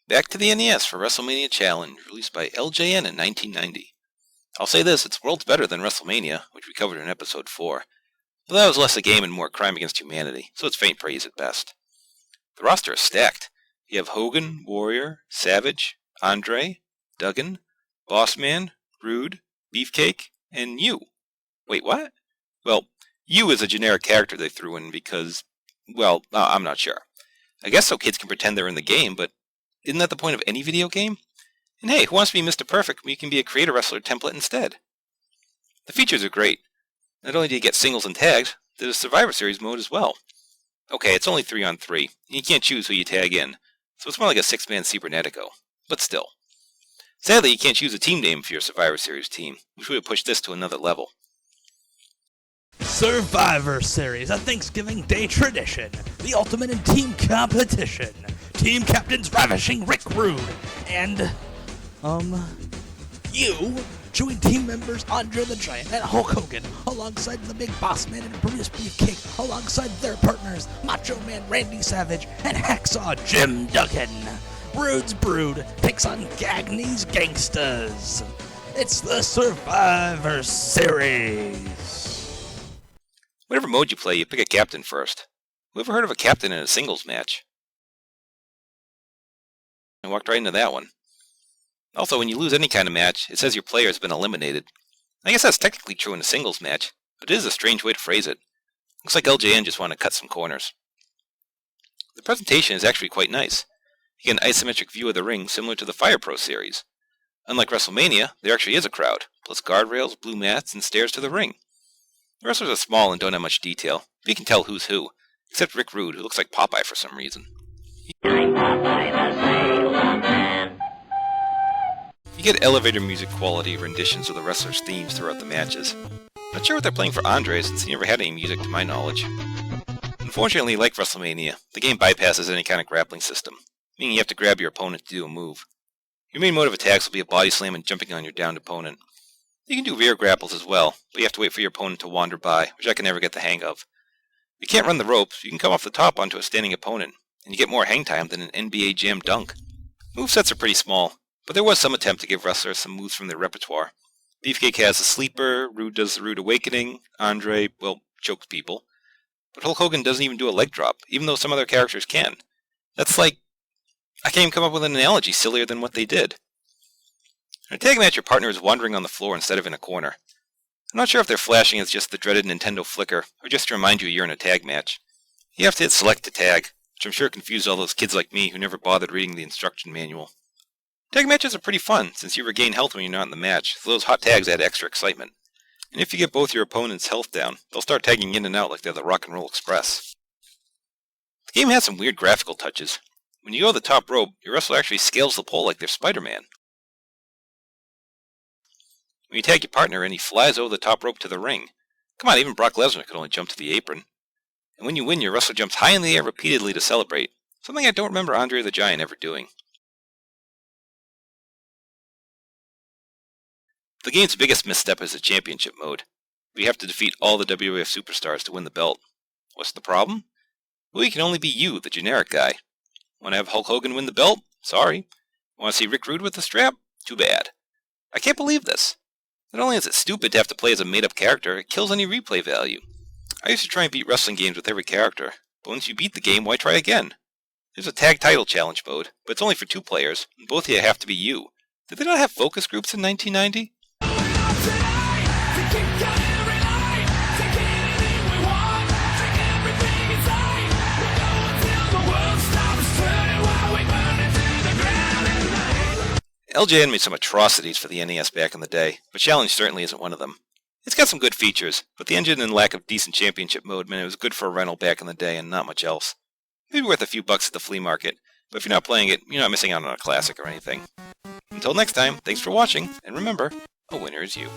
Back to the NES for WrestleMania Challenge, released by LJN in 1990. I'll say this, it's worlds better than WrestleMania, which we covered in episode 4. But that was less a game and more crime against humanity, so it's faint praise at best. The roster is stacked. You have Hogan, Warrior, Savage, Andre, Duggan, Bossman, Rude, Beefcake, and you. Wait, what? Well, you is a generic character they threw in because, well, I'm not sure. I guess so kids can pretend they're in the game, but isn't that the point of any video game? And hey, who wants to be Mr. Perfect when you can be a Creator Wrestler template instead? The features are great. Not only do you get singles and tags, there's a Survivor Series mode as well. Okay, it's only 3-on-3, and you can't choose who you tag in, so it's more like a 6-man Cybernetico, but still. Sadly, you can't choose a team name for your Survivor Series team, which would have pushed this to another level. Survivor Series, a Thanksgiving Day tradition, the ultimate in team competition. Team captains ravishing Rick Rude, and, you join team members Andre the Giant and Hulk Hogan, alongside the Big Boss Man and Brutus Beefcake, alongside their partners Macho Man Randy Savage and Hacksaw Jim Duggan. Rude's Brood takes on Gagne's Gangstas. It's the Survivor Series. Whatever mode you play, you pick a captain first. Who ever heard of a captain in a singles match? I walked right into that one. Also, when you lose any kind of match, it says your player has been eliminated. I guess that's technically true in a singles match, but it is a strange way to phrase it. Looks like LJN just wanted to cut some corners. The presentation is actually quite nice. You get an isometric view of the ring similar to the Fire Pro series. Unlike WrestleMania, there actually is a crowd, plus guardrails, blue mats, and stairs to the ring. The wrestlers are small and don't have much detail, but you can tell who's who, except Rick Rude, who looks like Popeye for some reason. I'm Popeye the Sailor Man. You get elevator music quality renditions of the wrestlers' themes throughout the matches. Not sure what they're playing for Andre, since he never had any music to my knowledge. Unfortunately, like WrestleMania, the game bypasses any kind of grappling system, meaning you have to grab your opponent to do a move. Your main mode of attacks will be a body slam and jumping on your downed opponent. You can do rear grapples as well, but you have to wait for your opponent to wander by, which I can never get the hang of. You can't run the ropes, you can come off the top onto a standing opponent, and you get more hang time than an NBA Jam dunk. Movesets are pretty small, but there was some attempt to give wrestlers some moves from their repertoire. Beefcake has the Sleeper, Rude does the Rude Awakening, Andre, well, chokes people. But Hulk Hogan doesn't even do a leg drop, even though some other characters can. That's like, I can't even come up with an analogy sillier than what they did. In a tag match, your partner is wandering on the floor instead of in a corner. I'm not sure if their flashing is just the dreaded Nintendo flicker, or just to remind you you're in a tag match. You have to hit select to tag, which I'm sure confused all those kids like me who never bothered reading the instruction manual. Tag matches are pretty fun, since you regain health when you're not in the match, so those hot tags add extra excitement. And if you get both your opponent's health down, they'll start tagging in and out like they're the Rock and Roll Express. The game has some weird graphical touches. When you go to the top rope, your wrestler actually scales the pole like they're Spider-Man. When you tag your partner in, he flies over the top rope to the ring. Come on, even Brock Lesnar could only jump to the apron. And when you win, your wrestler jumps high in the air repeatedly to celebrate, something I don't remember Andre the Giant ever doing. The game's biggest misstep is the championship mode. You have to defeat all the WWF superstars to win the belt. What's the problem? Well, you can only be you, the generic guy. Want to have Hulk Hogan win the belt? Sorry. Want to see Rick Rude with the strap? Too bad. I can't believe this. Not only is it stupid to have to play as a made-up character, it kills any replay value. I used to try and beat wrestling games with every character, but once you beat the game, why try again? There's a tag title challenge mode, but it's only for 2 players, and both of you have to be you. Did they not have focus groups in 1990? LJN made some atrocities for the NES back in the day, but Challenge certainly isn't one of them. It's got some good features, but the engine and lack of decent championship mode meant it was good for a rental back in the day and not much else. Maybe worth a few bucks at the flea market, but if you're not playing it, you're not missing out on a classic or anything. Until next time, thanks for watching, and remember, a winner is you.